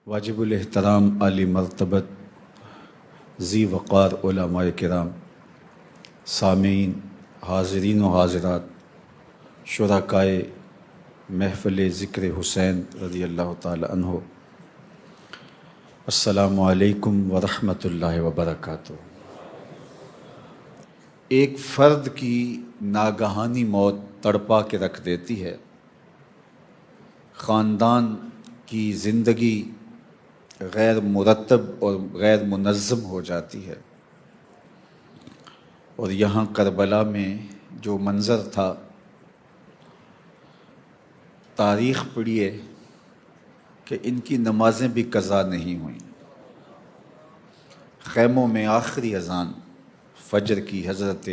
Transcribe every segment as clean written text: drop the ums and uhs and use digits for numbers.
واجب الاحترام علی مرتبت ذی وقار علماء کرام، سامعین، حاضرین و حاضرات، شرکائے محفل ذکر حسین رضی اللہ تعالی عنہ، السلام علیکم ورحمۃ اللہ وبرکاتہ۔ ایک فرد کی ناگہانی موت تڑپا کے رکھ دیتی ہے، خاندان کی زندگی غیر مرتب اور غیر منظم ہو جاتی ہے، اور یہاں کربلا میں جو منظر تھا، تاریخ پڑھیے کہ ان کی نمازیں بھی قضا نہیں ہوئیں۔ خیموں میں آخری اذان فجر کی حضرت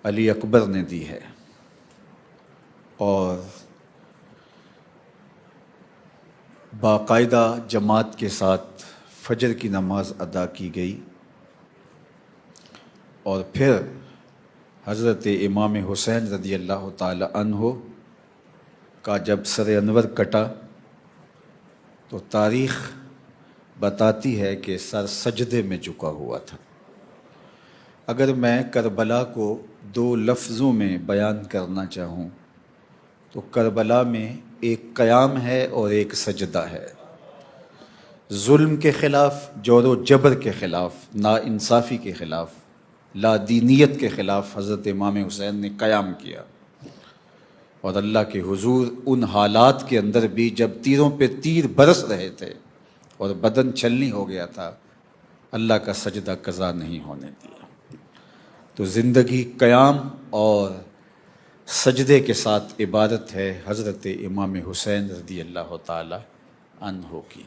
علی اکبر نے دی ہے، اور باقاعدہ جماعت کے ساتھ فجر کی نماز ادا کی گئی، اور پھر حضرت امام حسین رضی اللہ تعالی عنہ کا جب سر انور کٹا تو تاریخ بتاتی ہے کہ سر سجدے میں جھکا ہوا تھا۔ اگر میں کربلا کو دو لفظوں میں بیان کرنا چاہوں تو کربلا میں ایک قیام ہے اور ایک سجدہ ہے۔ ظلم کے خلاف، جور و جبر کے خلاف، ناانصافی کے خلاف، لا دینیت کے خلاف حضرت امام حسین نے قیام کیا، اور اللہ کے حضور ان حالات کے اندر بھی جب تیروں پہ تیر برس رہے تھے اور بدن چھلنی ہو گیا تھا، اللہ کا سجدہ قضا نہیں ہونے دیا۔ تو زندگی قیام اور سجدے کے ساتھ عبادت ہے حضرت امام حسین رضی اللہ تعالی عنہ کی۔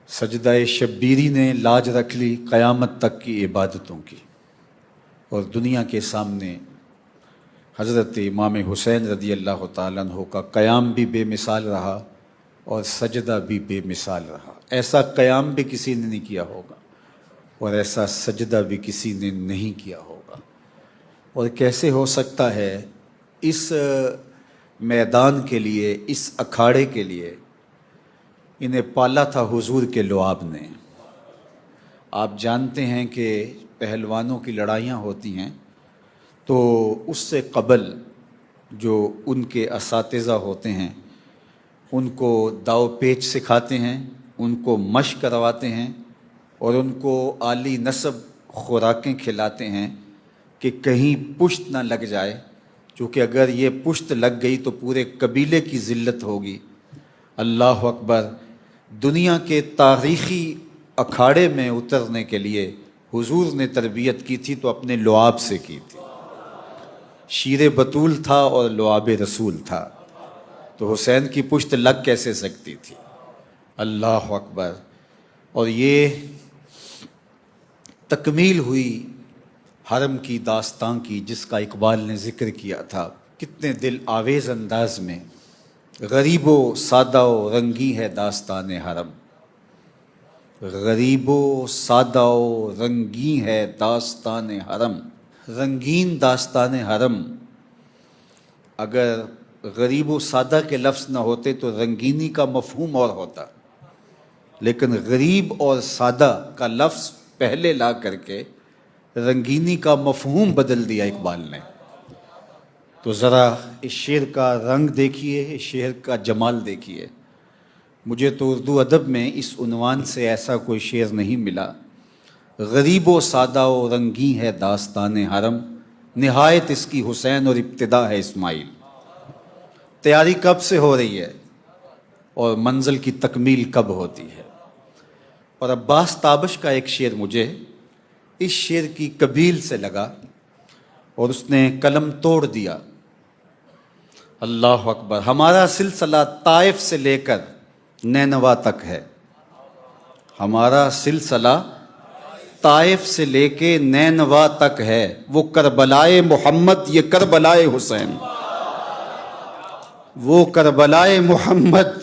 سجدہ شبیری نے لاج رکھ لی قیامت تک کی عبادتوں کی، اور دنیا کے سامنے حضرت امام حسین رضی اللہ تعالیٰ عنہ کا قیام بھی بے مثال رہا اور سجدہ بھی بے مثال رہا۔ ایسا قیام بھی کسی نے نہیں کیا ہوگا، اور ایسا سجدہ بھی کسی نے نہیں کیا ہوگا۔ اور کیسے ہو سکتا ہے؟ اس میدان کے لیے، اس اکھاڑے کے لیے انہیں پالا تھا حضور کے لعاب نے۔ آپ جانتے ہیں کہ پہلوانوں کی لڑائیاں ہوتی ہیں تو اس سے قبل جو ان کے اساتذہ ہوتے ہیں ان کو داؤ پیچ سکھاتے ہیں، ان کو مشق کرواتے ہیں، اور ان کو عالی نسب خوراکیں کھلاتے ہیں کہ کہیں پشت نہ لگ جائے، کیونکہ اگر یہ پشت لگ گئی تو پورے قبیلے کی ذلت ہوگی۔ اللہ اکبر! دنیا کے تاریخی اکھاڑے میں اترنے کے لیے حضور نے تربیت کی تھی تو اپنے لعاب سے کی تھی۔ شیر بطول تھا اور لعاب رسول تھا، تو حسین کی پشت لگ کیسے سکتی تھی؟ اللہ اکبر! اور یہ تکمیل ہوئی حرم کی داستان کی، جس کا اقبال نے ذکر کیا تھا کتنے دل آویز انداز میں۔ غریب و سادہ و رنگی ہے داستان حرم، غریب و سادہ و رنگی ہے داستان حرم۔ رنگین داستان حرم، اگر غریب و سادہ کے لفظ نہ ہوتے تو رنگینی کا مفہوم اور ہوتا، لیکن غریب اور سادہ کا لفظ پہلے لا کر کے رنگینی کا مفہوم بدل دیا اقبال نے۔ تو ذرا اس شعر کا رنگ دیکھیے، اس شعر کا جمال دیکھیے۔ مجھے تو اردو ادب میں اس عنوان سے ایسا کوئی شعر نہیں ملا۔ غریب و سادہ و رنگی ہے داستان حرم، نہایت اس کی حسین اور ابتدا ہے اسماعیل۔ تیاری کب سے ہو رہی ہے اور منزل کی تکمیل کب ہوتی ہے؟ اور عباس تابش کا ایک شعر مجھے اس شعر کی قبیل سے لگا، اور اس نے قلم توڑ دیا۔ اللہ اکبر! ہمارا سلسلہ طائف سے لے کر نینوا تک ہے، ہمارا سلسلہ طائف سے لے کے نینوا تک ہے، وہ کربلائے محمد، یہ کربلائے حسین، وہ کربلائے محمد،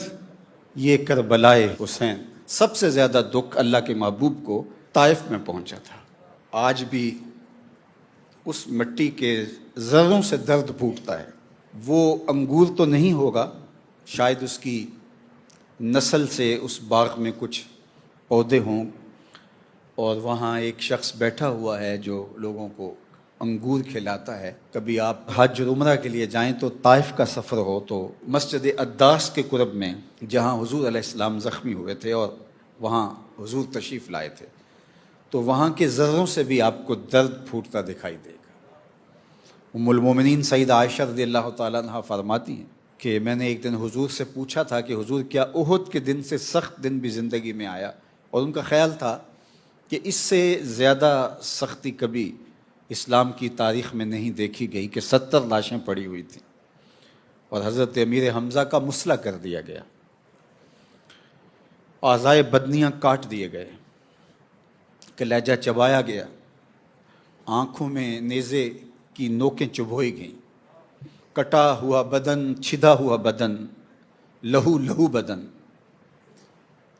یہ کربلائے حسین۔ سب سے زیادہ دکھ اللہ کے محبوب کو طائف میں پہنچا تھا۔ آج بھی اس مٹی کے ذروں سے درد پھوٹتا ہے۔ وہ انگور تو نہیں ہوگا، شاید اس کی نسل سے اس باغ میں کچھ پودے ہوں اور وہاں ایک شخص بیٹھا ہوا ہے جو لوگوں کو انگور کھلاتا ہے. کبھی آپ حج اور عمرہ کے لیے جائیں تو طائف کا سفر ہو تو مسجد عداس کے قرب میں جہاں حضور علیہ السلام زخمی ہوئے تھے اور وہاں حضور تشریف لائے تھے تو وہاں کے ذروں سے بھی آپ کو درد پھوٹتا دکھائی دے گا. ام المومنین سیدہ عائشہ رضی اللہ تعالیٰ عنہ فرماتی ہیں کہ میں نے ایک دن حضور سے پوچھا تھا کہ حضور کیا احد کے دن سے سخت دن بھی زندگی میں آیا, اور ان کا خیال تھا کہ اس سے زیادہ سختی کبھی اسلام کی تاریخ میں نہیں دیکھی گئی کہ 70 لاشیں پڑی ہوئی تھیں اور حضرت امیر حمزہ کا مسلح کر دیا گیا, اعضائے بدنیاں کاٹ دیے گئے, کلیجہ چبایا گیا, آنکھوں میں نیزے کی نوکیں چبھوئی گئیں, کٹا ہوا بدن, چھدا ہوا بدن, لہو لہو بدن.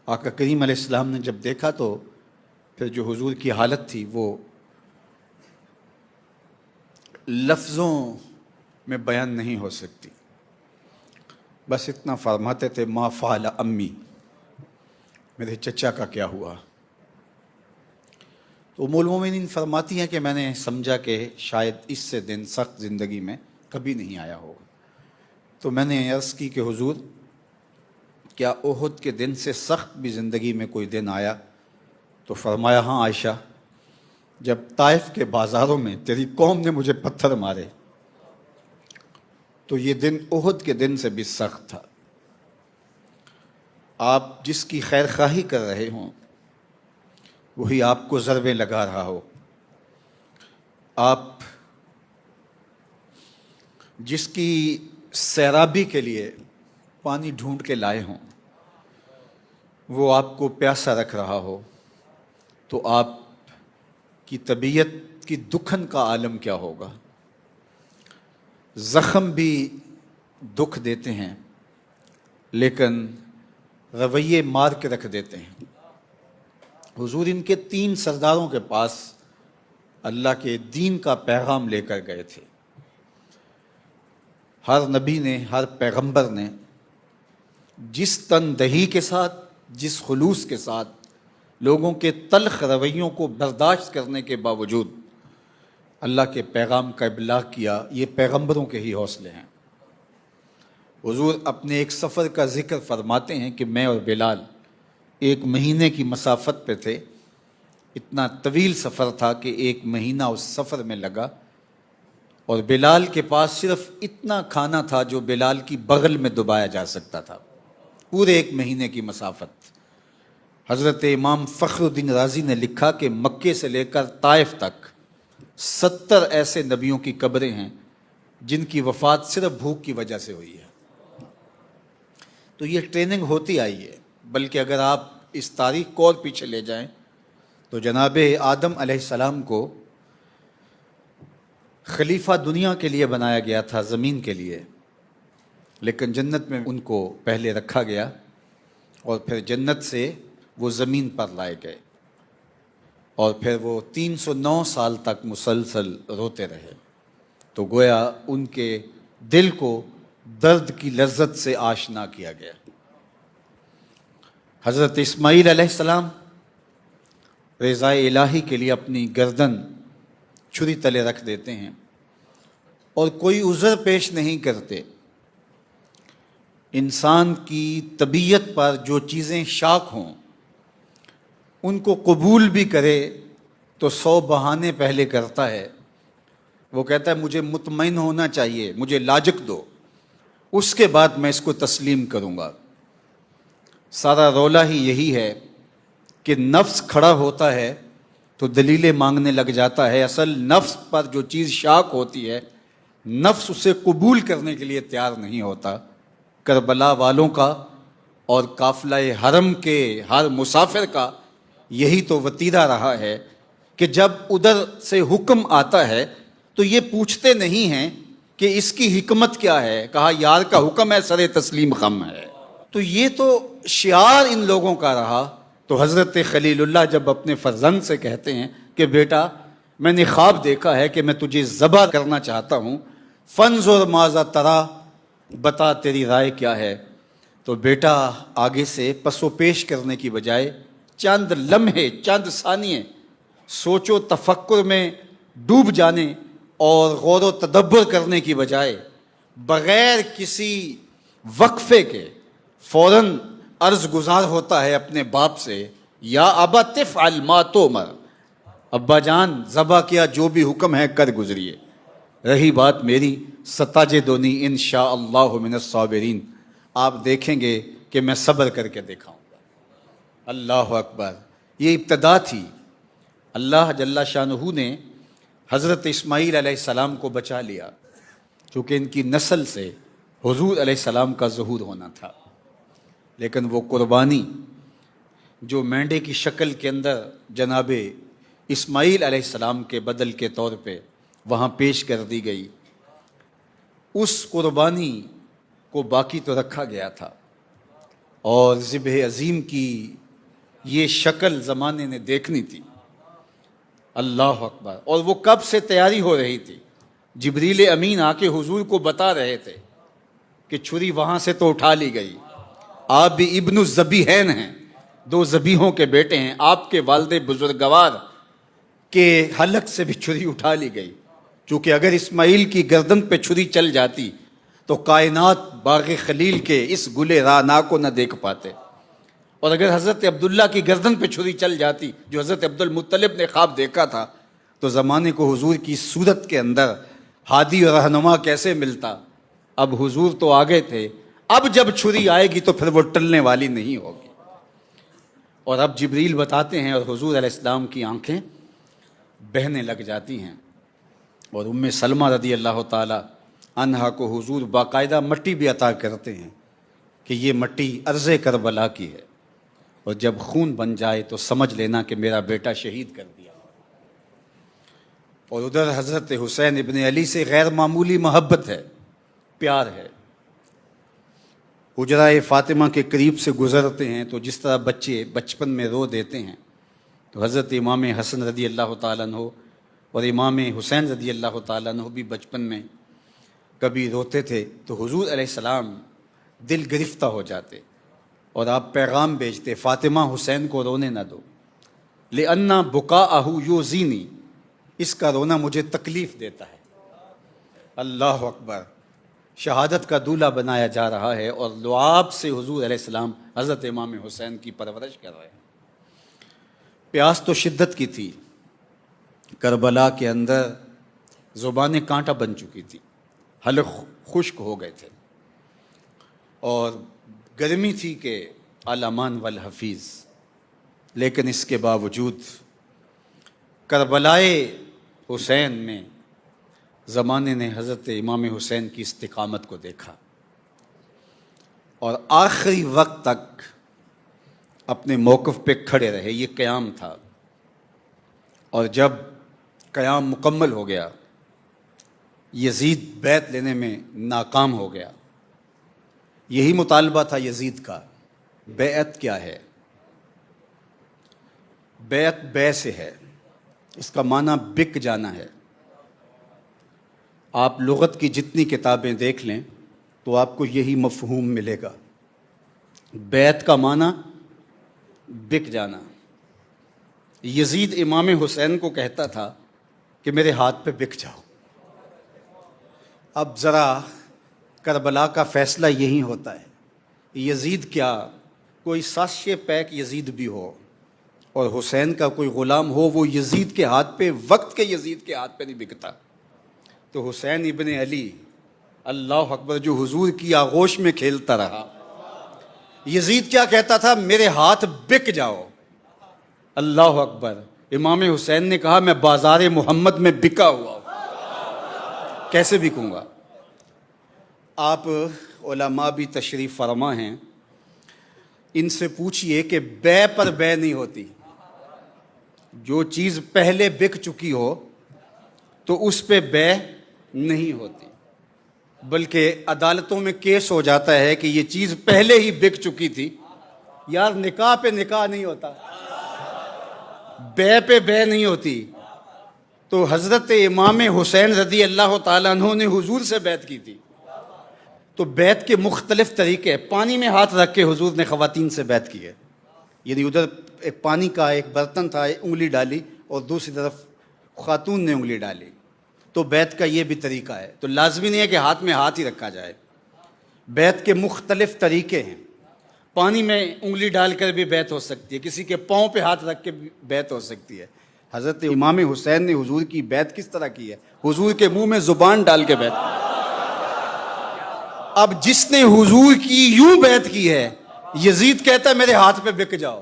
آقا کریم علیہ السلام نے جب دیکھا تو پھر جو حضور کی حالت تھی وہ لفظوں میں بیان نہیں ہو سکتی. بس اتنا فرماتے تھے ما فعل امی, میرے چچا کا کیا ہوا. تو ام المومنین فرماتی ہیں کہ میں نے سمجھا کہ شاید اس سے دن سخت زندگی میں کبھی نہیں آیا ہوگا. تو میں نے عرض کی کہ حضور کیا احد کے دن سے سخت بھی زندگی میں کوئی دن آیا؟ تو فرمایا ہاں عائشہ, جب طائف کے بازاروں میں تیری قوم نے مجھے پتھر مارے تو یہ دن احد کے دن سے بھی سخت تھا. آپ جس کی خیر خواہی کر رہے ہوں وہی آپ کو ضربیں لگا رہا ہو, آپ جس کی سیرابی کے لیے پانی ڈھونڈ کے لائے ہوں وہ آپ کو پیاسا رکھ رہا ہو, تو آپ کی طبیعت کی دکھن کا عالم کیا ہوگا. زخم بھی دکھ دیتے ہیں لیکن رویے مار کے رکھ دیتے ہیں. حضور ان کے 3 سرداروں کے پاس اللہ کے دین کا پیغام لے کر گئے تھے. ہر نبی نے, ہر پیغمبر نے جس تندہی کے ساتھ, جس خلوص کے ساتھ لوگوں کے تلخ رویوں کو برداشت کرنے کے باوجود اللہ کے پیغام کا ابلاغ کیا, یہ پیغمبروں کے ہی حوصلے ہیں. حضور اپنے ایک سفر کا ذکر فرماتے ہیں کہ میں اور بلال 1 مہینے کی مسافت پہ تھے. اتنا طویل سفر تھا کہ 1 مہینہ اس سفر میں لگا, اور بلال کے پاس صرف اتنا کھانا تھا جو بلال کی بغل میں دبایا جا سکتا تھا. پورے 1 مہینے کی مسافت. حضرت امام فخر الدین رازی نے لکھا کہ مکے سے لے کر طائف تک 70 ایسے نبیوں کی قبریں ہیں جن کی وفات صرف بھوک کی وجہ سے ہوئی ہے. تو یہ ٹریننگ ہوتی آئی ہے. بلکہ اگر آپ اس تاریخ کو اور پیچھے لے جائیں تو جناب آدم علیہ السلام کو خلیفہ دنیا کے لیے بنایا گیا تھا, زمین کے لیے, لیکن جنت میں ان کو پہلے رکھا گیا اور پھر جنت سے وہ زمین پر لائے گئے, اور پھر وہ 309 سال تک مسلسل روتے رہے. تو گویا ان کے دل کو درد کی لذت سے آشنا کیا گیا. حضرت اسماعیل علیہ السلام رضائے الہی کے لیے اپنی گردن چھری تلے رکھ دیتے ہیں اور کوئی عذر پیش نہیں کرتے. انسان کی طبیعت پر جو چیزیں شاک ہوں ان کو قبول بھی کرے تو 100 بہانے پہلے کرتا ہے. وہ کہتا ہے مجھے مطمئن ہونا چاہیے, مجھے لاجک دو, اس کے بعد میں اس کو تسلیم کروں گا. سارا رولا ہی یہی ہے کہ نفس کھڑا ہوتا ہے تو دلیلیں مانگنے لگ جاتا ہے. اصل نفس پر جو چیز شاک ہوتی ہے نفس اسے قبول کرنے کے لیے تیار نہیں ہوتا. کربلا والوں کا اور قافلہ حرم کے ہر مسافر کا یہی تو وتیرہ رہا ہے کہ جب ادھر سے حکم آتا ہے تو یہ پوچھتے نہیں ہیں کہ اس کی حکمت کیا ہے. کہا یار کا حکم ہے, سر تسلیم خم ہے. تو یہ تو شعار ان لوگوں کا رہا. تو حضرت خلیل اللہ جب اپنے فرزند سے کہتے ہیں کہ بیٹا میں نے خواب دیکھا ہے کہ میں تجھے ذبح کرنا چاہتا ہوں, فنظر ماذا ترا, بتا تیری رائے کیا ہے. تو بیٹا آگے سے پس و پیش کرنے کی بجائے چند لمحے، چند ثانیے سوچ و تفکر میں ڈوب جانے اور غور و تدبر کرنے کی بجائے بغیر کسی وقفے کے فوراً عرض گزار ہوتا ہے اپنے باپ سے، یا ابا تفعل ما تؤمر، ابا جان ذبح کیا جو بھی حکم ہے کر گزریے، رہی بات میری ستجدنی انشاءاللہ من الصابرین، آپ دیکھیں گے کہ میں صبر کر کے دکھاؤں گا۔ اللہ اکبر، یہ ابتدا تھی۔ اللہ جل شانہ نے حضرت اسماعیل علیہ السلام کو بچا لیا کیونکہ ان کی نسل سے حضور علیہ السلام کا ظہور ہونا تھا، لیکن وہ قربانی جو مینڈے کی شکل کے اندر جناب اسماعیل علیہ السلام کے بدل کے طور پہ وہاں پیش کر دی گئی، اس قربانی کو باقی تو رکھا گیا تھا، اور ذبح عظیم کی یہ شکل زمانے نے دیکھنی تھی۔ اللہ اکبر، اور وہ کب سے تیاری ہو رہی تھی؟ جبریل امین آ کے حضور کو بتا رہے تھے کہ چھری وہاں سے تو اٹھا لی گئی، آپ بھی ابن الذبیحین ہیں، دو ذبیحوں کے بیٹے ہیں، آپ کے والد بزرگوار کے حلق سے بھی چھری اٹھا لی گئی، کیونکہ اگر اسماعیل کی گردن پہ چھری چل جاتی تو کائنات باغ خلیل کے اس گلے رانا کو نہ دیکھ پاتے، اور اگر حضرت عبداللہ کی گردن پہ چھری چل جاتی جو حضرت عبد المطلب نے خواب دیکھا تھا، تو زمانے کو حضور کی صورت کے اندر ہادی اور رہنما کیسے ملتا؟ اب حضور تو آگے تھے، اب جب چھری آئے گی تو پھر وہ ٹلنے والی نہیں ہوگی۔ اور اب جبریل بتاتے ہیں اور حضور علیہ السلام کی آنکھیں بہنے لگ جاتی ہیں، اور ام سلمہ رضی اللہ تعالی عنہا کو حضور باقاعدہ مٹی بھی عطا کرتے ہیں کہ یہ مٹی ارض کربلا کی ہے، اور جب خون بن جائے تو سمجھ لینا کہ میرا بیٹا شہید کر دیا۔ اور ادھر حضرت حسین ابن علی سے غیر معمولی محبت ہے، پیار ہے۔ حجرہ فاطمہ کے قریب سے گزرتے ہیں تو جس طرح بچے بچپن میں رو دیتے ہیں، تو حضرت امام حسن رضی اللہ تعالیٰ عنہ اور امام حسین رضی اللہ تعالیٰ عنہ بھی بچپن میں کبھی روتے تھے تو حضور علیہ السلام دل گرفتہ ہو جاتے اور آپ پیغام بھیجتے، فاطمہ حسین کو رونے نہ دو، لِأَنَّ بُكَاءَهُ يُؤْذِينِي، اس کا رونا مجھے تکلیف دیتا ہے۔ اللہ اکبر، شہادت کا دولہا بنایا جا رہا ہے اور لعاب سے حضور علیہ السلام حضرت امام حسین کی پرورش کر رہے ہیں۔ پیاس تو شدت کی تھی، کربلا کے اندر زبانیں کانٹا بن چکی تھی، حلق خشک ہو گئے تھے، اور گرمی تھی کہ الامان والحفیظ، لیکن اس کے باوجود کربلائے حسین میں زمانے نے حضرت امام حسین کی استقامت کو دیکھا اور آخری وقت تک اپنے موقف پہ کھڑے رہے۔ یہ قیام تھا، اور جب قیام مکمل ہو گیا، یزید بیعت لینے میں ناکام ہو گیا۔ یہی مطالبہ تھا یزید کا۔ بیعت کیا ہے؟ بیعت بے سے ہے، اس کا معنی بک جانا ہے۔ آپ لغت کی جتنی کتابیں دیکھ لیں تو آپ کو یہی مفہوم ملے گا۔ بیعت کا معنی بک جانا۔ یزید امام حسین کو کہتا تھا کہ میرے ہاتھ پہ بک جاؤ۔ اب ذرا کربلا کا فیصلہ یہی ہوتا ہے، یزید کیا کوئی سازش پیک یزید بھی ہو اور حسین کا کوئی غلام ہو، وہ یزید کے ہاتھ پہ، وقت کے یزید کے ہاتھ پہ نہیں بکتا۔ تو حسین ابن علی، اللہ اکبر، جو حضور کی آغوش میں کھیلتا رہا، یزید کیا کہتا تھا؟ میرے ہاتھ بک جاؤ۔ اللہ اکبر، امام حسین نے کہا میں بازار محمد میں بکا ہوا ہوں، کیسے بکوں گا؟ آپ علماء بھی تشریف فرما ہیں، ان سے پوچھئے کہ بے پر بے نہیں ہوتی۔ جو چیز پہلے بک چکی ہو تو اس پہ بے نہیں ہوتی، بلکہ عدالتوں میں کیس ہو جاتا ہے کہ یہ چیز پہلے ہی بک چکی تھی، یار نکاح پہ نکاح نہیں ہوتا، بے پہ بے نہیں ہوتی۔ تو حضرت امام حسین رضی اللہ تعالیٰ عنہ نے حضور سے بیعت کی تھی، تو بیعت کے مختلف طریقے ہیں. پانی میں ہاتھ رکھ کے حضور نے خواتین سے بیعت کی ہے. یعنی ادھر ایک پانی کا ایک برتن تھا, انگلی ڈالی اور دوسری طرف خاتون نے انگلی ڈالی, تو بیعت کا یہ بھی طریقہ ہے. تو لازمی نہیں ہے کہ ہاتھ میں ہاتھ ہی رکھا جائے. بیعت کے مختلف طریقے ہیں. پانی میں انگلی ڈال کر بھی بیعت ہو سکتی ہے, کسی کے پاؤں پہ ہاتھ رکھ کے بھی بیعت ہو سکتی ہے. حضرت امام حسین نے حضور کی بیعت کس طرح کی ہے؟ حضور کے منہ میں زبان ڈال کے بیعت. اب جس نے حضور کی یوں بیعت کی ہے, یزید کہتا ہے میرے ہاتھ پہ بک جاؤ.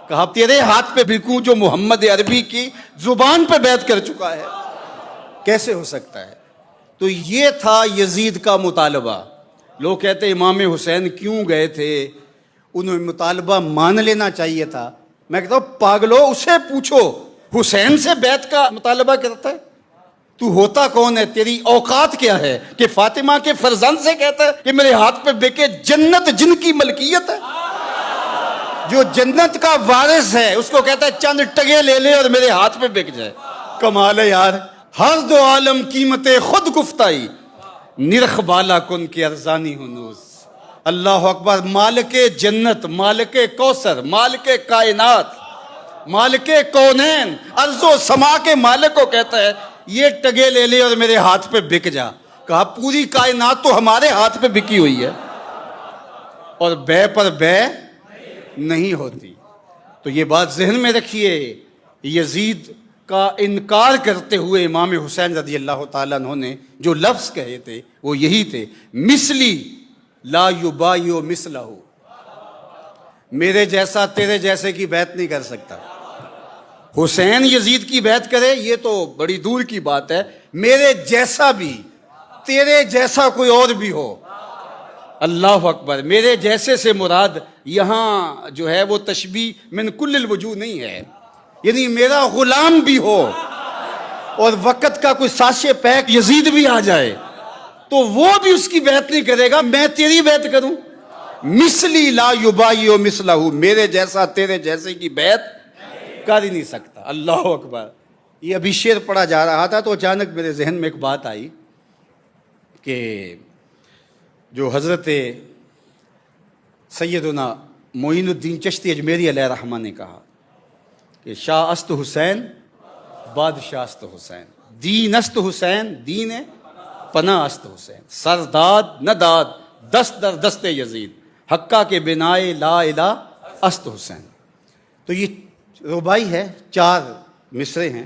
کہا تیرے ہاتھ پہ بکوں جو محمد عربی کی زبان پہ بیعت کر چکا ہے؟ کیسے ہو سکتا ہے؟ تو یہ تھا یزید کا مطالبہ. لوگ کہتے ہیں امام حسین کیوں گئے تھے, انہیں مطالبہ مان لینا چاہیے تھا. میں کہتا ہوں پاگلو, اسے پوچھو حسین سے بیعت کا مطالبہ کرتا ہے؟ تو ہوتا کون ہے؟ تیری اوقات کیا ہے کہ فاطمہ کے فرزند سے کہتا ہے کہ میرے ہاتھ پہ بکے؟ جنت جن کی ملکیت ہے, جو جنت کا وارث ہے, اس کو کہتا ہے چند ٹگے لے لے اور میرے ہاتھ پہ بک جائے. کمال ہے یار. ہر دو عالم قیمت خود گفتائی, نرخ بالا کن کی ارزانی ہنوز. اللہ اکبر. مالک جنت, مالک کوثر, مالک کائنات, مالک کونین, ارض و سما کے مالک کو کہتا ہے یہ ٹگے لے لے اور میرے ہاتھ پہ بک جا. کہا پوری کائنات تو ہمارے ہاتھ پہ بکی ہوئی ہے, اور بے پر بے نہیں ہوتی. تو یہ بات ذہن میں رکھیے. یزید کا انکار کرتے ہوئے امام حسین رضی اللہ تعالیٰ عنہ نے جو لفظ کہے تھے وہ یہی تھے, مثلی لا یبایع مثلہ. میرے جیسا تیرے جیسے کی بیعت نہیں کر سکتا. حسین یزید کی بیعت کرے یہ تو بڑی دور کی بات ہے, میرے جیسا بھی, تیرے جیسا کوئی اور بھی ہو. اللہ اکبر. میرے جیسے سے مراد یہاں جو ہے وہ تشبیہ من کل الوجوہ نہیں ہے, یعنی میرا غلام بھی ہو اور وقت کا کوئی ساشے پیک یزید بھی آ جائے تو وہ بھی اس کی بیعت نہیں کرے گا, میں تیری بیعت کروں. مثلی لا یبایع مثلہ, میرے جیسا تیرے جیسے کی بیعت کر ہی نہیں سکتا. اللہ اکبر. یہ ابھی شعر پڑھا جا رہا تھا تو اچانک میرے ذہن میں ایک بات آئی کہ جو حضرت سیدنا معین الدین چشتی اجمیری علیہ رحمہ نے کہا کہ شاہ است حسین بادشاہ است حسین, دین است حسین دین پناہ است حسین, سرداد نہ داد دست در دست یزید, حقہ کے بنائے لا الہ است حسین. تو یہ ربائی ہے, 4 مصرے ہیں.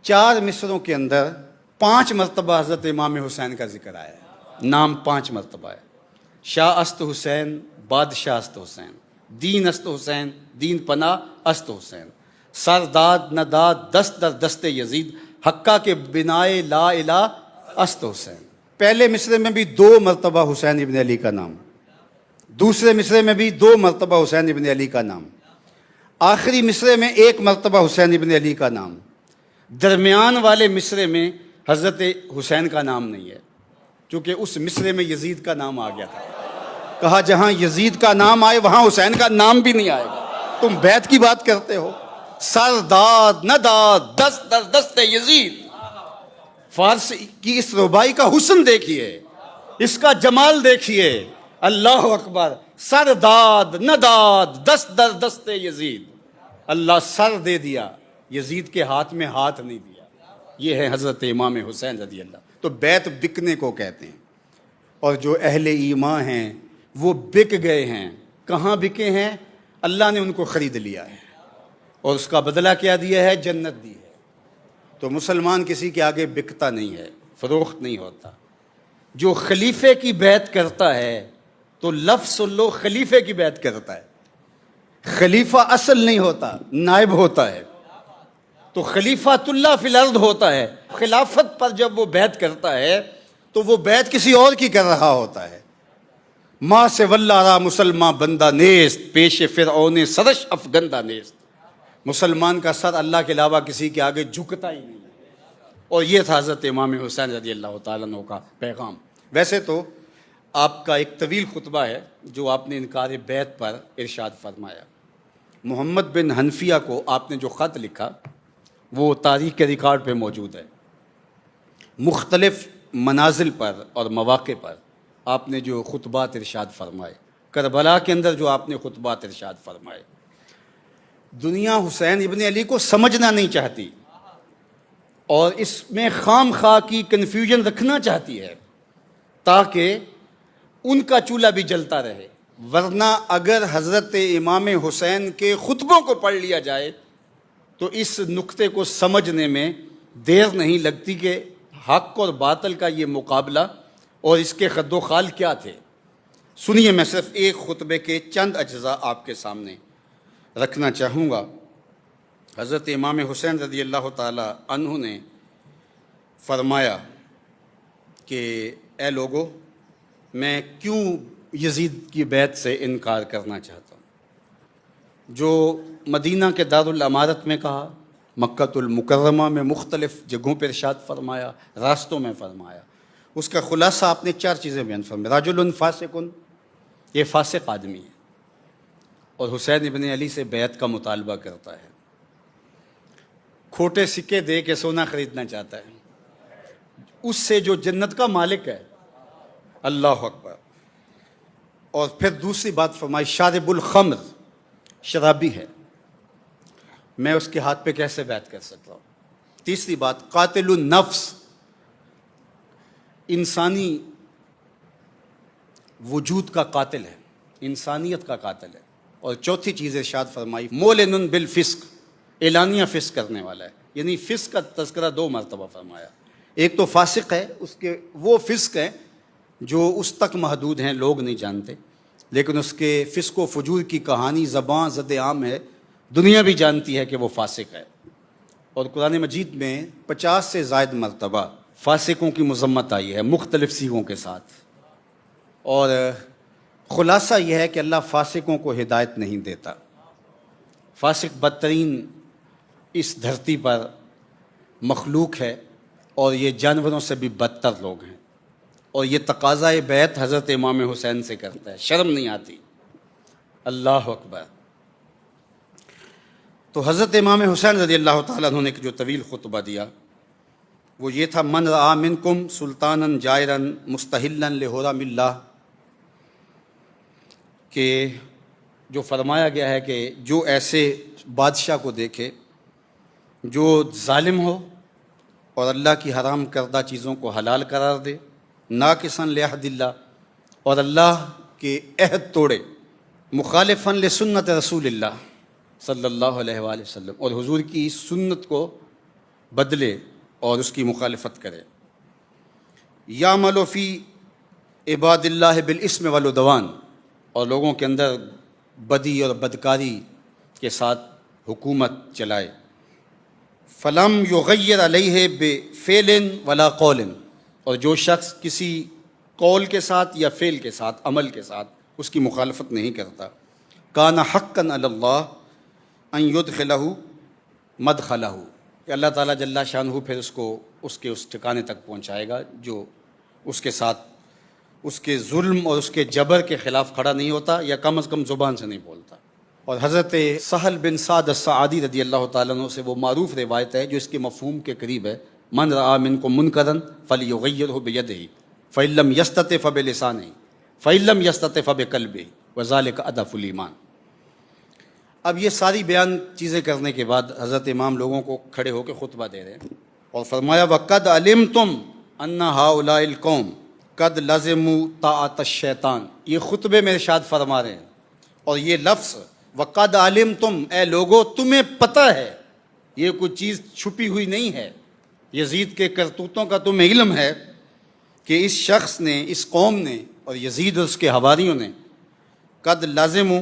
4 مصروں کے اندر 5 مرتبہ حضرت امام حسین کا ذکر آیا ہے. نام 5 مرتبہ ہے. شاہ است حسین, بادشاہ است حسین, دین است حسین, دین پناہ است حسین, سرداد نہ داد دست در دست یزید, حقہ کے بنائے لا الہ است حسین. پہلے مصرے میں بھی 2 مرتبہ حسین ابن علی کا نام, دوسرے مصرے میں بھی 2 مرتبہ حسین ابن علی کا نام, آخری مصرے میں 1 مرتبہ حسین ابن علی کا نام, درمیان والے مصرے میں حضرت حسین کا نام نہیں ہے کیونکہ اس مصرے میں یزید کا نام آ گیا تھا. کہا جہاں یزید کا نام آئے وہاں حسین کا نام بھی نہیں آئے گا. تم بیعت کی بات کرتے ہو. سرداد نہ داد دست در دست یزید. فارس کی اس ربائی کا حسن دیکھیے, اس کا جمال دیکھیے. اللہ اکبر. سرداد نہ داد دست در دست یزید. اللہ سر دے دیا, یزید کے ہاتھ میں ہاتھ نہیں دیا. یہ ہے حضرت امام حسین رضی اللہ. تو بیعت بکنے کو کہتے ہیں, اور جو اہل ایمان ہیں وہ بک گئے ہیں. کہاں بکے ہیں؟ اللہ نے ان کو خرید لیا ہے اور اس کا بدلہ کیا دیا ہے؟ جنت دی ہے. تو مسلمان کسی کے آگے بکتا نہیں ہے, فروخت نہیں ہوتا. جو خلیفے کی بیعت کرتا ہے تو لفظ سن لو, خلیفے کی بیعت کرتا ہے. خلیفہ اصل نہیں ہوتا, نائب ہوتا ہے. تو خلیفۃ اللہ فی الارض ہوتا ہے. خلافت پر جب وہ بیعت کرتا ہے تو وہ بیعت کسی اور کی کر رہا ہوتا ہے. ماں سے واللہ را مسلمان بندہ نیست, پیش فرعون سرش افگندہ نیست. مسلمان کا سر اللہ کے علاوہ کسی کے آگے جھکتا ہی نہیں. اور یہ تھا حضرت امام حسین رضی اللہ تعالیٰ عنہ کا پیغام. ویسے تو آپ کا ایک طویل خطبہ ہے جو آپ نے انکار بیعت پر ارشاد فرمایا. محمد بن حنفیہ کو آپ نے جو خط لکھا وہ تاریخ کے ریکارڈ پہ موجود ہے. مختلف منازل پر اور مواقع پر آپ نے جو خطبات ارشاد فرمائے، کربلا کے اندر جو آپ نے خطبات ارشاد فرمائے، دنیا حسین ابن علی کو سمجھنا نہیں چاہتی اور اس میں خام خواہ کی کنفیوژن رکھنا چاہتی ہے تاکہ ان کا چولہا بھی جلتا رہے، ورنہ اگر حضرت امام حسین کے خطبوں کو پڑھ لیا جائے تو اس نقطے کو سمجھنے میں دیر نہیں لگتی کہ حق اور باطل کا یہ مقابلہ اور اس کے خد و خال کیا تھے۔ سنیے، میں صرف ایک خطبے کے چند اجزاء آپ کے سامنے رکھنا چاہوں گا۔ حضرت امام حسین رضی اللہ تعالی عنہ نے فرمایا کہ اے لوگو، میں کیوں یزید کی بیعت سے انکار کرنا چاہتا ہوں؟ جو مدینہ کے دارالامارت میں کہا، مکۃ المکرمہ میں مختلف جگہوں پر ارشاد فرمایا، راستوں میں فرمایا، اس کا خلاصہ آپ نے 4 چیزیں بیان فرمائی۔ رجل فاسق، یہ فاسق آدمی ہے اور حسین ابن علی سے بیعت کا مطالبہ کرتا ہے، کھوٹے سکے دے کے سونا خریدنا چاہتا ہے، اس سے جو جنت کا مالک ہے۔ اللہ اکبر۔ اور پھر دوسری بات فرمائی، شارب الخمر، شرابی ہے، میں اس کے ہاتھ پہ کیسے بیعت کر سکتا ہوں؟ تیسری بات، قاتل النفس، انسانی وجود کا قاتل ہے، انسانیت کا قاتل ہے۔ اور چوتھی چیز ارشاد فرمائی، مولن بالفسق، اعلانیہ فسق کرنے والا ہے، یعنی فسق کا تذکرہ 2 مرتبہ فرمایا۔ ایک تو فاسق ہے، اس کے وہ فسق ہے جو اس تک محدود ہیں، لوگ نہیں جانتے، لیکن اس کے فسق و فجور کی کہانی زباں زد عام ہے، دنیا بھی جانتی ہے کہ وہ فاسق ہے۔ اور قرآن مجید میں 50 سے زائد مرتبہ فاسقوں کی مذمت آئی ہے مختلف صیغوں کے ساتھ، اور خلاصہ یہ ہے کہ اللہ فاسقوں کو ہدایت نہیں دیتا۔ فاسق بدترین اس دھرتی پر مخلوق ہے اور یہ جانوروں سے بھی بدتر لوگ ہیں، اور یہ تقاضۂ بیعت حضرت امام حسین سے کرتا ہے، شرم نہیں آتی۔ اللہ اکبر۔ تو حضرت امام حسین رضی اللہ تعالیٰ عنہ نے جو طویل خطبہ دیا وہ یہ تھا، من رآ منکم سلطانا جائرا مستحلا لحرم اللہ، کہ جو فرمایا گیا ہے کہ جو ایسے بادشاہ کو دیکھے جو ظالم ہو اور اللہ کی حرام کردہ چیزوں کو حلال قرار دے، ناقصاً لعہد اللہ، اور اللہ کے عہد توڑے، مخالفاً لسنت رسول اللہ صلی اللہ علیہ وآلہ وسلم، اور حضور کی سنت کو بدلے اور اس کی مخالفت کرے، یعمل فی عباد اللہ بالاسم والعدوان، اور لوگوں کے اندر بدی اور بدکاری کے ساتھ حکومت چلائے، فلم یغیر علیہ بفعل ولا قول، اور جو شخص کسی قول کے ساتھ یا فعل کے ساتھ، عمل کے ساتھ اس کی مخالفت نہیں کرتا، کان حقا علی اللہ ان یدخلہ مدخلہ، کہ اللہ تعالیٰ جل شانہ پھر اس کو اس کے اس ٹھکانے تک پہنچائے گا جو اس کے ساتھ اس کے ظلم اور اس کے جبر کے خلاف کھڑا نہیں ہوتا، یا کم از کم زبان سے نہیں بولتا۔ اور حضرت سہل بن سعد الساعدی رضی اللہ تعالیٰ عنہ سے وہ معروف روایت ہے جو اس کے مفہوم کے قریب ہے، من رآ منکم منکرا فلیغیرہ بیدہ فإن لم یستطع فبلسانہ فإن لم یستطع فبقلبہ وذلک اضعف الایمان۔ اب یہ ساری بیان چیزیں کرنے کے بعد حضرت امام لوگوں کو کھڑے ہو کے خطبہ دے رہے ہیں اور فرمایا، وَقَدْ عَلِمْتُمْ أَنَّ هَؤُلَاءِ الْقَوْمَ قَدْ لَزِمُوا طَاعَةَ الشَّيْطَانِ، یہ خطبے میں ارشاد فرما رہے ہیں، اور یہ لفظ وَقَدْ عَلِمْتُمْ، اے لوگو تمہیں پتہ ہے، یہ کوئی چیز چھپی ہوئی نہیں ہے، یزید کے کرتوتوں کا تمہیں علم ہے کہ اس شخص نے، اس قوم نے اور یزید اور اس کے حواریوں نے قد لازموا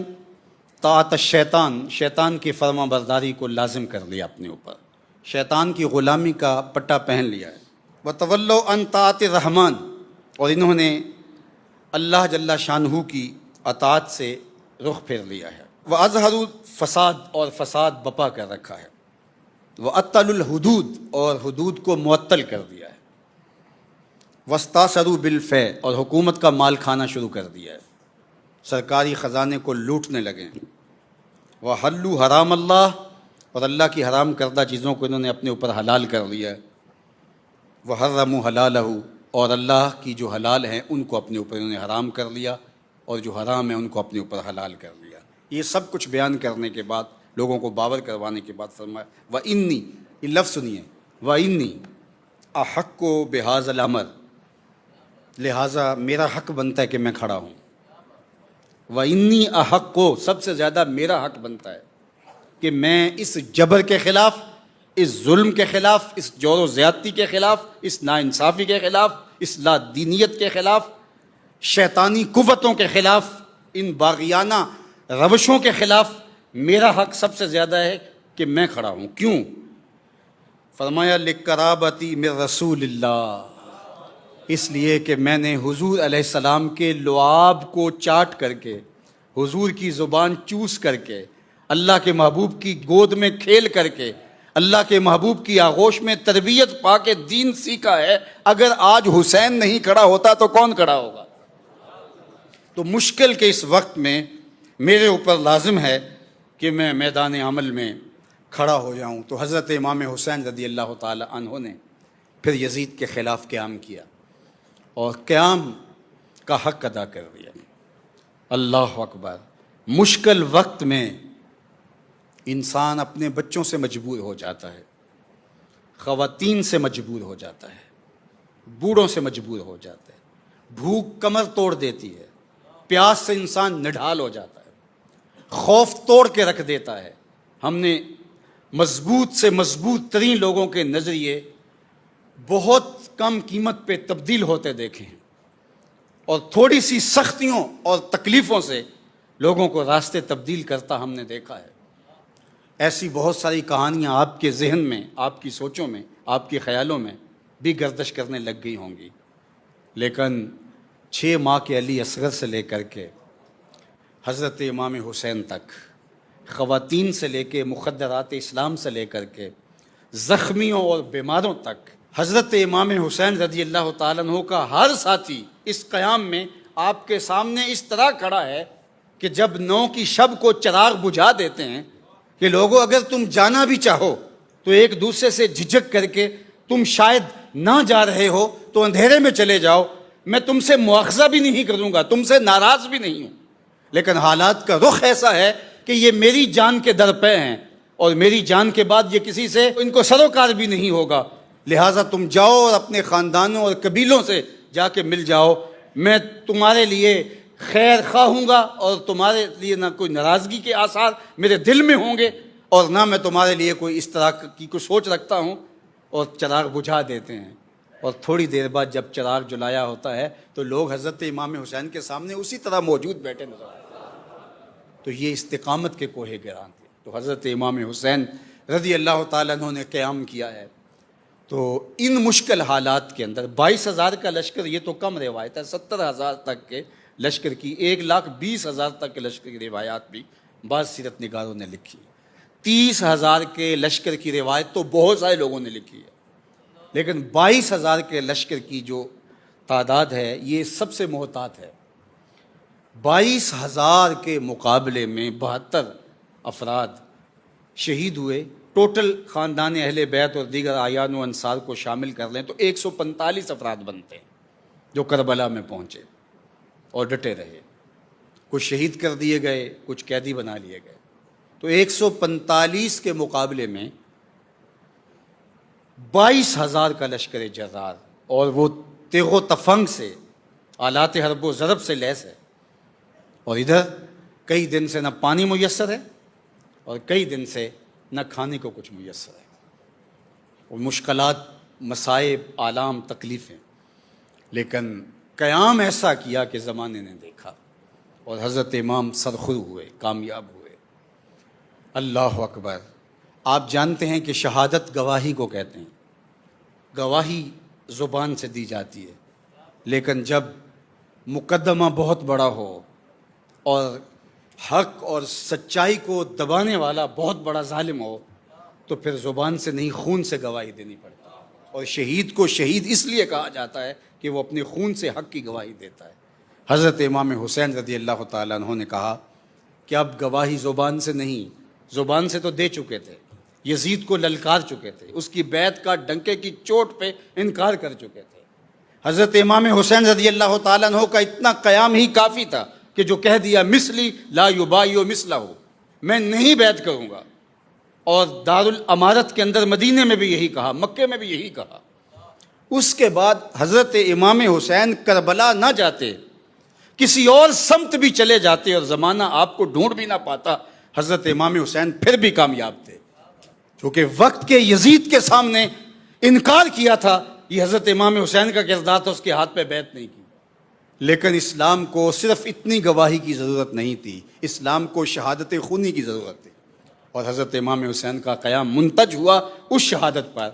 طاعت الشیطان، شیطان کی فرما برداری کو لازم کر لیا، اپنے اوپر شیطان کی غلامی کا پٹا پہن لیا ہے، وتولوا عن طاعت الرحمن، اور انہوں نے اللہ جل شانہ کی اطاعت سے رخ پھیر لیا ہے، وَأَظْهَرُوا فساد، اور فساد بپا کر رکھا ہے، وَأَطَّلُوا الْحُدُودَ، اور حدود کو معطل کر دیا ہے، وَاسْتَأْثَرُوا بِالْفَيْءِ، اور حکومت کا مال کھانا شروع کر دیا ہے، سرکاری خزانے کو لوٹنے لگے، وَحَلُّوا حرام اللہ، اور اللہ کی حرام کردہ چیزوں کو انہوں نے اپنے اوپر حلال کر لیا ہے، وَحَرَّمُوا حَلَالَهُ، اور اللہ کی جو حلال ہیں ان کو اپنے اوپر انہوں نے حرام کر لیا، اور جو حرام ہے ان کو اپنے اوپر حلال کر لیا۔ یہ سب کچھ بیان کرنے کے بعد، لوگوں کو باور کروانے کے بعد فرمایا وَإِنِّي، یہ لفظ سنیے، وَإِنِّي أَحَقُّ بِهَذَا الْأَمْرِ، لہٰذا میرا حق بنتا ہے کہ میں کھڑا ہوں۔ وَإِنِّي أَحَقُّ، سب سے زیادہ میرا حق بنتا ہے کہ میں اس جبر کے خلاف، اس ظلم کے خلاف، اس جور و زیادتی کے خلاف، اس ناانصافی کے خلاف، اس لا دینیت کے خلاف، شیطانی قوتوں کے خلاف، ان باغیانہ روشوں کے خلاف میرا حق سب سے زیادہ ہے کہ میں کھڑا ہوں۔ کیوں؟ فرمایا لِقَرَابَتِي مِن رسول اللہ، اس لیے کہ میں نے حضور علیہ السلام کے لعاب کو چاٹ کر کے، حضور کی زبان چوس کر کے، اللہ کے محبوب کی گود میں کھیل کر کے، اللہ کے محبوب کی آغوش میں تربیت پا کے دین سیکھا ہے۔ اگر آج حسین نہیں کھڑا ہوتا تو کون کھڑا ہوگا؟ تو مشکل کے اس وقت میں میرے اوپر لازم ہے کہ میں میدان عمل میں کھڑا ہو جاؤں۔ تو حضرت امام حسین رضی اللہ تعالی عنہ نے پھر یزید کے خلاف قیام کیا اور قیام کا حق ادا کر دیا۔ اللہ اکبر۔ مشکل وقت میں انسان اپنے بچوں سے مجبور ہو جاتا ہے، خواتین سے مجبور ہو جاتا ہے، بوڑھوں سے مجبور ہو جاتا ہے، بھوک کمر توڑ دیتی ہے، پیاس سے انسان نڈھال ہو جاتا ہے، خوف توڑ کے رکھ دیتا ہے۔ ہم نے مضبوط سے مضبوط ترین لوگوں کے نظریے بہت کم قیمت پہ تبدیل ہوتے دیکھے ہیں، اور تھوڑی سی سختیوں اور تکلیفوں سے لوگوں کو راستے تبدیل کرتا ہم نے دیکھا ہے۔ ایسی بہت ساری کہانیاں آپ کے ذہن میں، آپ کی سوچوں میں، آپ کے خیالوں میں بھی گردش کرنے لگ گئی ہوں گی، لیکن 6 ماہ کے علی اصغر سے لے کر کے حضرت امام حسین تک، خواتین سے لے کے مخدرات اسلام سے لے کر کے زخمیوں اور بیماروں تک، حضرت امام حسین رضی اللہ تعالیٰ عنہ کا ہر ساتھی اس قیام میں آپ کے سامنے اس طرح کھڑا ہے کہ جب 9 کی شب کو چراغ بجھا دیتے ہیں کہ لوگوں اگر تم جانا بھی چاہو تو ایک دوسرے سے جھجک کر کے، تم شاید نہ جا رہے ہو تو اندھیرے میں چلے جاؤ، میں تم سے مواخذہ بھی نہیں کروں گا، تم سے ناراض بھی نہیں ہوں، لیکن حالات کا رخ ایسا ہے کہ یہ میری جان کے در پہ ہیں، اور میری جان کے بعد یہ کسی سے ان کو سروکار بھی نہیں ہوگا، لہٰذا تم جاؤ اور اپنے خاندانوں اور قبیلوں سے جا کے مل جاؤ، میں تمہارے لیے خیر خواہ ہوں گا، اور تمہارے لیے نہ کوئی ناراضگی کے آثار میرے دل میں ہوں گے، اور نہ میں تمہارے لیے کوئی اس طرح کی کوئی سوچ رکھتا ہوں۔ اور چراغ بجھا دیتے ہیں، اور تھوڑی دیر بعد جب چراغ جلایا ہوتا ہے تو لوگ حضرت امام حسین کے سامنے اسی طرح موجود بیٹھے نظر آتے ہیں۔ تو یہ استقامت کے کوہ گران تھے۔ تو حضرت امام حسین رضی اللہ تعالیٰ عنہ نے قیام کیا ہے۔ تو ان مشکل حالات کے اندر 22,000 کا لشکر، یہ تو کم روایت ہے، 70,000 تک کے لشکر کی، 1,20,000 تک کے لشکر کی روایات بھی بعض سیرت نگاروں نے لکھی۔ 30,000 کے لشکر کی روایت تو بہت سارے لوگوں نے لکھی ہے، لیکن 22,000 کے لشکر کی جو تعداد ہے یہ سب سے محتاط ہے۔ 22,000 کے مقابلے میں 72 افراد شہید ہوئے۔ ٹوٹل خاندان اہل بیت اور دیگر اعیان و انصار کو شامل کر لیں تو 145 افراد بنتے ہیں جو کربلا میں پہنچے اور ڈٹے رہے۔ کچھ شہید کر دیے گئے، کچھ قیدی بنا لیے گئے۔ تو 145 کے مقابلے میں 22,000 کا لشکر جرار، اور وہ تیغ و تفنگ سے، آلات حرب و ضرب سے لیس ہے، اور ادھر کئی دن سے نہ پانی میسر ہے اور کئی دن سے نہ کھانے کو کچھ میسر ہے، اور مشکلات، مصائب، آلام، تکلیفیں، لیکن قیام ایسا کیا کہ زمانے نے دیکھا، اور حضرت امام سرخرو ہوئے، کامیاب ہوئے۔ اللہ اکبر۔ آپ جانتے ہیں کہ شہادت گواہی کو کہتے ہیں، گواہی زبان سے دی جاتی ہے، لیکن جب مقدمہ بہت بڑا ہو اور حق اور سچائی کو دبانے والا بہت بڑا ظالم ہو تو پھر زبان سے نہیں، خون سے گواہی دینی پڑتی ہے، اور شہید کو شہید اس لیے کہا جاتا ہے کہ وہ اپنے خون سے حق کی گواہی دیتا ہے۔ حضرت امام حسین رضی اللہ تعالیٰ عنہ نے کہا کہ اب گواہی زبان سے نہیں، زبان سے تو دے چکے تھے، یزید کو للکار چکے تھے، اس کی بیعت کا ڈنکے کی چوٹ پہ انکار کر چکے تھے، حضرت امام حسین رضی اللہ تعالیٰ عنہ کا اتنا قیام ہی کافی تھا کہ جو کہہ دیا مثلی لا یبایع مثلہ، میں نہیں بیعت کروں گا. اور دارالامارت کے اندر مدینے میں بھی یہی کہا، مکے میں بھی یہی کہا. اس کے بعد حضرت امام حسین کربلا نہ جاتے، کسی اور سمت بھی چلے جاتے اور زمانہ آپ کو ڈھونڈ بھی نہ پاتا، حضرت امام حسین پھر بھی کامیاب تھے. کیونکہ وقت کے یزید کے سامنے انکار کیا تھا، یہ حضرت امام حسین کا کردار تھا، اس کے ہاتھ پہ بیعت نہیں کی. لیکن اسلام کو صرف اتنی گواہی کی ضرورت نہیں تھی، اسلام کو شہادت خونی کی ضرورت تھی. اور حضرت امام حسین کا قیام منتج ہوا اس شہادت پر.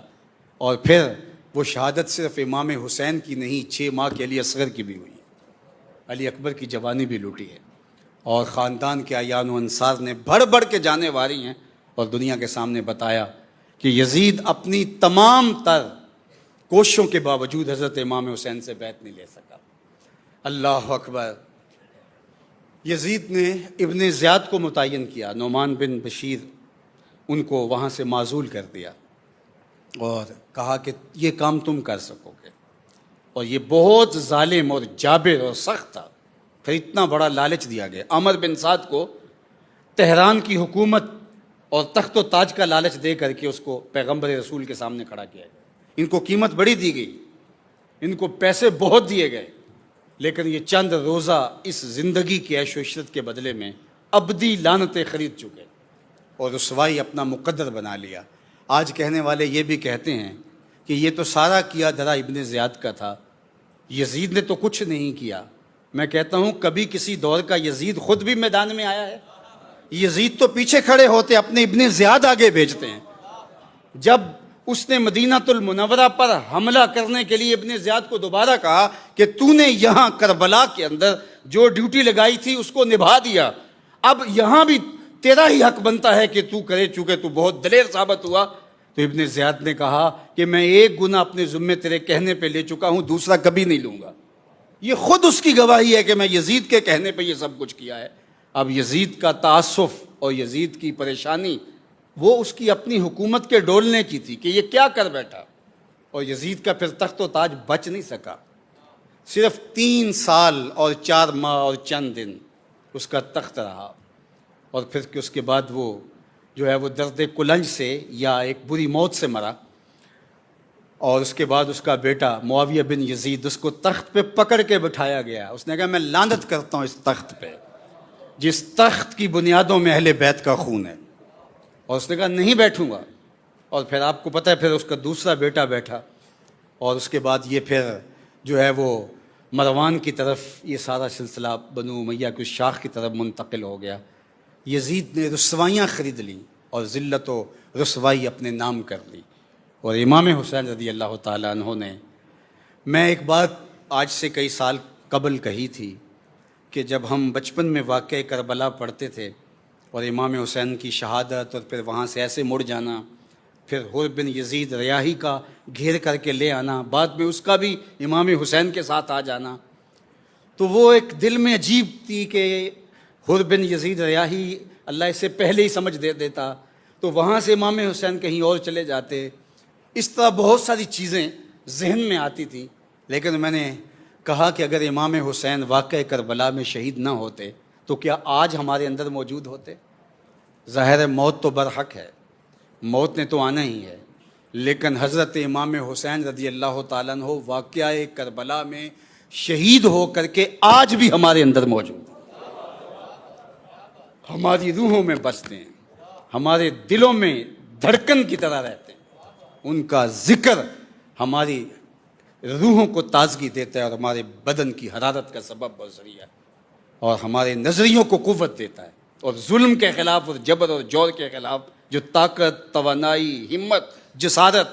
اور پھر وہ شہادت صرف امام حسین کی نہیں، 6 ماہ کے علی اصغر کی بھی ہوئی، علی اکبر کی جوانی بھی لوٹی ہے. اور خاندان کے اعیان و انصار نے بڑھ بڑھ کے جانے والی ہیں اور دنیا کے سامنے بتایا کہ یزید اپنی تمام تر کوششوں کے باوجود حضرت امام حسین سے بیعت نہیں لے سکا. اللہ اکبر. یزید نے ابن زیاد کو متعین کیا، نعمان بن بشیر، ان کو وہاں سے معزول کر دیا اور کہا کہ یہ کام تم کر سکو گے. اور یہ بہت ظالم اور جابر اور سخت تھا. پھر اتنا بڑا لالچ دیا گیا. عمر بن سعد کو تہران کی حکومت اور تخت و تاج کا لالچ دے کر کے اس کو پیغمبر رسول کے سامنے کھڑا کیا گیا. ان کو قیمت بڑی دی گئی، ان کو پیسے بہت دیے گئے، لیکن یہ چند روزہ اس زندگی کی عیش و عشرت کے بدلے میں ابدی لعنتیں خرید چکے اور رسوائی اپنا مقدر بنا لیا. آج کہنے والے یہ بھی کہتے ہیں کہ یہ تو سارا کیا دھرا ابن زیاد کا تھا، یزید نے تو کچھ نہیں کیا. میں کہتا ہوں کبھی کسی دور کا یزید خود بھی میدان میں آیا ہے؟ یزید تو پیچھے کھڑے ہوتے، اپنے ابن زیاد آگے بھیجتے ہیں. جب اس نے مدینہ المنورہ پر حملہ کرنے کے لیے ابن زیاد کو دوبارہ کہا کہ تو نے یہاں کربلا کے اندر جو ڈیوٹی لگائی تھی اس کو نبھا دیا، اب یہاں بھی تیرا ہی حق بنتا ہے کہ تو کرے، چونکہ تو بہت دلیر ثابت ہوا. تو ابن زیاد نے کہا کہ میں ایک گناہ اپنے ذمے تیرے کہنے پہ لے چکا ہوں، دوسرا کبھی نہیں لوں گا. یہ خود اس کی گواہی ہے کہ میں یزید کے کہنے پہ یہ سب کچھ کیا ہے. اب یزید کا تعصف اور یزید کی پریشانی وہ اس کی اپنی حکومت کے ڈولنے کی تھی کہ یہ کیا کر بیٹھا. اور یزید کا پھر تخت و تاج بچ نہیں سکا. صرف 3 سال اور 4 ماہ اور چند دن اس کا تخت رہا. اور پھر کہ اس کے بعد وہ جو ہے وہ درد کلنج سے یا ایک بری موت سے مرا. اور اس کے بعد اس کا بیٹا معاویہ بن یزید، اس کو تخت پہ پکڑ کے بٹھایا گیا. اس نے کہا میں لعنت کرتا ہوں اس تخت پہ جس تخت کی بنیادوں میں اہل بیت کا خون ہے. اور اس نے کہا نہیں بیٹھوں گا. اور پھر آپ کو پتہ ہے پھر اس کا دوسرا بیٹا بیٹھا. اور اس کے بعد یہ پھر جو ہے وہ مروان کی طرف یہ سارا سلسلہ بنو امیہ کی شاخ کی طرف منتقل ہو گیا. یزید نے رسوائیاں خرید لیں اور ذلت و رسوائی اپنے نام کر لی. اور امام حسین رضی اللہ تعالیٰ عنہ نے، میں ایک بات آج سے کئی سال قبل کہی تھی کہ جب ہم بچپن میں واقعہ کربلا پڑھتے تھے اور امام حسین کی شہادت اور پھر وہاں سے ایسے مڑ جانا، پھر حر بن یزید ریاحی کا گھیر کر کے لے آنا، بعد میں اس کا بھی امام حسین کے ساتھ آ جانا، تو وہ ایک دل میں عجیب تھی کہ حر بن یزید ریاحی اللہ اسے پہلے ہی سمجھ دے دیتا تو وہاں سے امام حسین کہیں اور چلے جاتے. اس طرح بہت ساری چیزیں ذہن میں آتی تھیں. لیکن میں نے کہا کہ اگر امام حسین واقع کربلا میں شہید نہ ہوتے تو کیا آج ہمارے اندر موجود ہوتے؟ ظاہر ہے موت تو برحق ہے، موت نے تو آنا ہی ہے، لیکن حضرت امام حسین رضی اللہ تعالیٰ عنہ واقعہ کربلا میں شہید ہو کر کے آج بھی ہمارے اندر موجود ہیں، ہماری روحوں میں بستے ہیں، ہمارے دلوں میں دھڑکن کی طرح رہتے ہیں. ان کا ذکر ہماری روحوں کو تازگی دیتا ہے اور ہمارے بدن کی حرارت کا سبب اور ذریعہ ہے اور ہمارے نظریوں کو قوت دیتا ہے. اور ظلم کے خلاف اور جبر اور جور کے خلاف جو طاقت، توانائی، ہمت، جسارت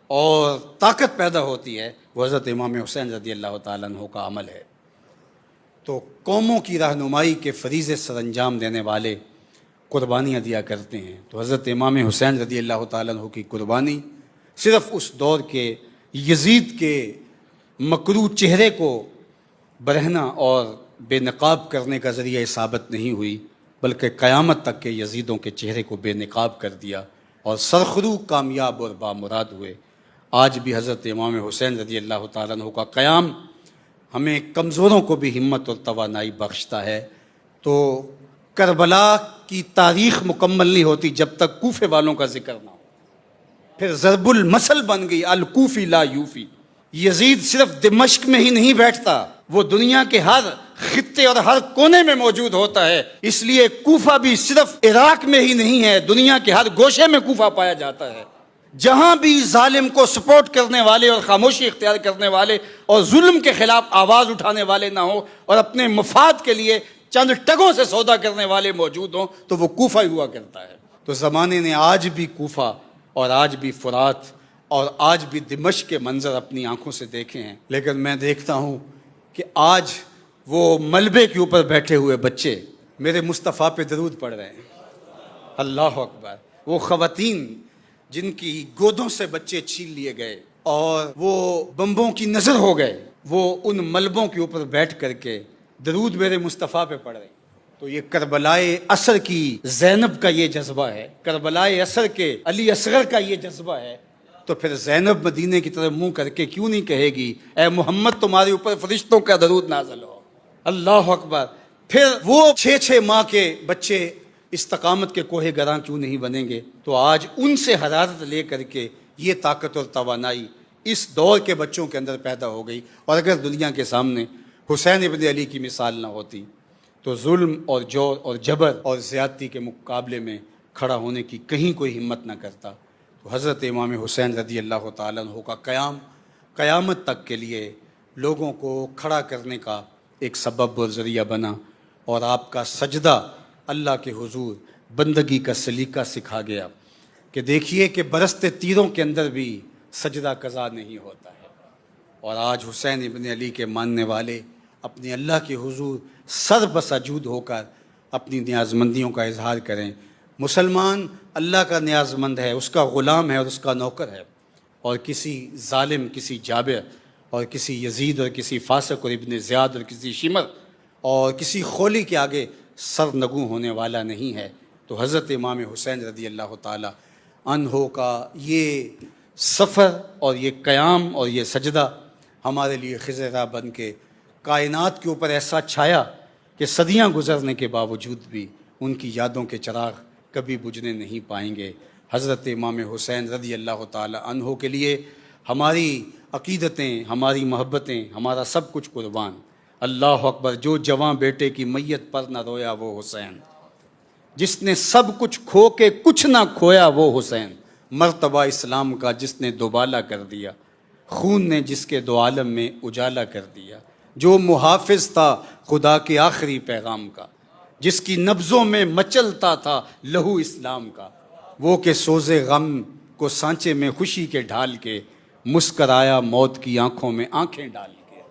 اور طاقت پیدا ہوتی ہے وہ حضرت امام حسین رضی اللہ تعالیٰ عنہ کا عمل ہے. تو قوموں کی رہنمائی کے فریضے سر انجام دینے والے قربانیاں دیا کرتے ہیں. تو حضرت امام حسین رضی اللہ تعالیٰ عنہ کی قربانی صرف اس دور کے یزید کے مکروہ چہرے کو برہنہ اور بے نقاب کرنے کا ذریعہ ثابت نہیں ہوئی، بلکہ قیامت تک کے یزیدوں کے چہرے کو بے نقاب کر دیا اور سرخرو کامیاب اور بامراد ہوئے. آج بھی حضرت امام حسین رضی اللہ تعالیٰ عنہ کا قیام ہمیں کمزوروں کو بھی ہمت اور توانائی بخشتا ہے۔ تو کربلا کی تاریخ مکمل نہیں ہوتی جب تک کوفے والوں کا ذکر نہ ہو۔ پھر ضرب المثل بن گئی الکوفی لا یوفی۔ یزید صرف دمشق میں ہی نہیں بیٹھتا، وہ دنیا کے ہر خطے اور ہر کونے میں موجود ہوتا ہے، اس لیے کوفہ بھی صرف عراق میں ہی نہیں ہے، دنیا کے ہر گوشے میں کوفہ پایا جاتا ہے۔ جہاں بھی ظالم کو سپورٹ کرنے والے اور خاموشی اختیار کرنے والے اور ظلم کے خلاف آواز اٹھانے والے نہ ہوں اور اپنے مفاد کے لیے چند ٹگوں سے سودا کرنے والے موجود ہوں تو وہ کوفہ ہی ہوا کرتا ہے۔ تو زمانے نے آج بھی کوفہ اور آج بھی فرات اور آج بھی دمشق کے منظر اپنی آنکھوں سے دیکھے ہیں، لیکن میں دیکھتا ہوں کہ آج وہ ملبے کے اوپر بیٹھے ہوئے بچے میرے مصطفیٰ پہ درود پڑھ رہے ہیں۔ اللہ اکبر۔ وہ خواتین جن کی گودوں سے بچے چھین لیے گئے اور وہ بمبوں کی نظر ہو گئے، وہ ان ملبوں کے اوپر بیٹھ کر کے درود میرے مصطفیٰ پہ پڑھ رہے ہیں۔ تو یہ کربلائے اثر کی زینب کا یہ جذبہ ہے، کربلائے اثر کے علی اصغر کا یہ جذبہ ہے، تو پھر زینب مدینے کی طرف منہ کر کے کیوں نہیں کہے گی اے محمد تمہارے اوپر فرشتوں کا درود نازل ہو۔ اللہ اکبر۔ پھر وہ 6 ماہ کے بچے استقامت کے کوہ گراں کیوں نہیں بنیں گے؟ تو آج ان سے حرارت لے کر کے یہ طاقت اور توانائی اس دور کے بچوں کے اندر پیدا ہو گئی۔ اور اگر دنیا کے سامنے حسین ابن علی کی مثال نہ ہوتی تو ظلم اور جور اور جبر اور زیادتی کے مقابلے میں کھڑا ہونے کی کہیں کوئی ہمت نہ کرتا۔ تو حضرت امام حسین رضی اللہ تعالیٰ عنہ کا قیام قیامت تک کے لیے لوگوں کو کھڑا کرنے کا ایک سبب اور ذریعہ بنا، اور آپ کا سجدہ اللہ کے حضور بندگی کا سلیقہ سکھا گیا کہ دیکھیے کہ برستے تیروں کے اندر بھی سجدہ قضا نہیں ہوتا ہے۔ اور آج حسین ابن علی کے ماننے والے اپنے اللہ کے حضور سر بسجود ہو کر اپنی نیازمندیوں کا اظہار کریں۔ مسلمان اللہ کا نیاز مند ہے، اس کا غلام ہے اور اس کا نوکر ہے، اور کسی ظالم، کسی جابر اور کسی یزید اور کسی فاسق اور ابن زیاد اور کسی شمر اور کسی خولی کے آگے سر نگوں ہونے والا نہیں ہے۔ تو حضرت امام حسین رضی اللہ تعالیٰ عنہ کا یہ سفر اور یہ قیام اور یہ سجدہ ہمارے لیے خضر بن کے کائنات کے اوپر ایسا چھایا کہ صدیاں گزرنے کے باوجود بھی ان کی یادوں کے چراغ کبھی بجھنے نہیں پائیں گے۔ حضرت امام حسین رضی اللہ تعالیٰ عنہ کے لیے ہماری عقیدتیں، ہماری محبتیں، ہمارا سب کچھ قربان۔ اللہ اکبر۔ جو جواں بیٹے کی میت پر نہ رویا وہ حسین، جس نے سب کچھ کھو کے کچھ نہ کھویا وہ حسین، مرتبہ اسلام کا جس نے دوبالا کر دیا، خون نے جس کے دو عالم میں اجالا کر دیا، جو محافظ تھا خدا کے آخری پیغام کا، جس کی نبضوں میں مچلتا تھا لہو اسلام کا، وہ کہ سوزے غم کو سانچے میں خوشی کے ڈھال کے مسکرایا موت کی آنکھوں میں آنکھیں ڈال کے۔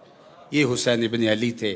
یہ حسین ابن علی تھے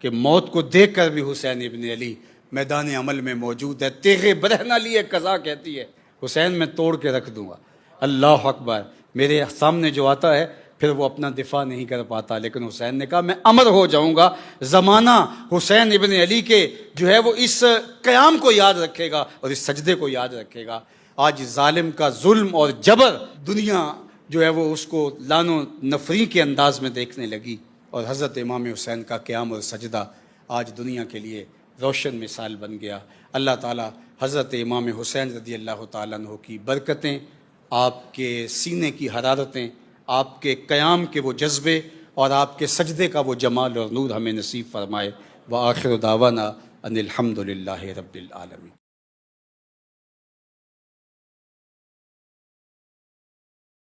کہ موت کو دیکھ کر بھی حسین ابن علی میدان عمل میں موجود ہے۔ تیغے برہنہ لیے قضا کہتی ہے حسین میں توڑ کے رکھ دوں گا۔ اللہ اکبر۔ میرے سامنے جو آتا ہے پھر وہ اپنا دفاع نہیں کر پاتا، لیکن حسین نے کہا میں امر ہو جاؤں گا، زمانہ حسین ابن علی کے جو ہے وہ اس قیام کو یاد رکھے گا اور اس سجدے کو یاد رکھے گا۔ آج ظالم کا ظلم اور جبر دنیا جو ہے وہ اس کو لعن و نفری کے انداز میں دیکھنے لگی، اور حضرت امام حسین کا قیام اور سجدہ آج دنیا کے لیے روشن مثال بن گیا۔ اللہ تعالی حضرت امام حسین رضی اللہ تعالیٰ عنہ کی برکتیں، آپ کے سینے کی حرارتیں، آپ کے قیام کے وہ جذبے اور آپ کے سجدے کا وہ جمال اور نور ہمیں نصیب فرمائے۔ وآخر دعوانا ان الحمد للہ رب العالمین۔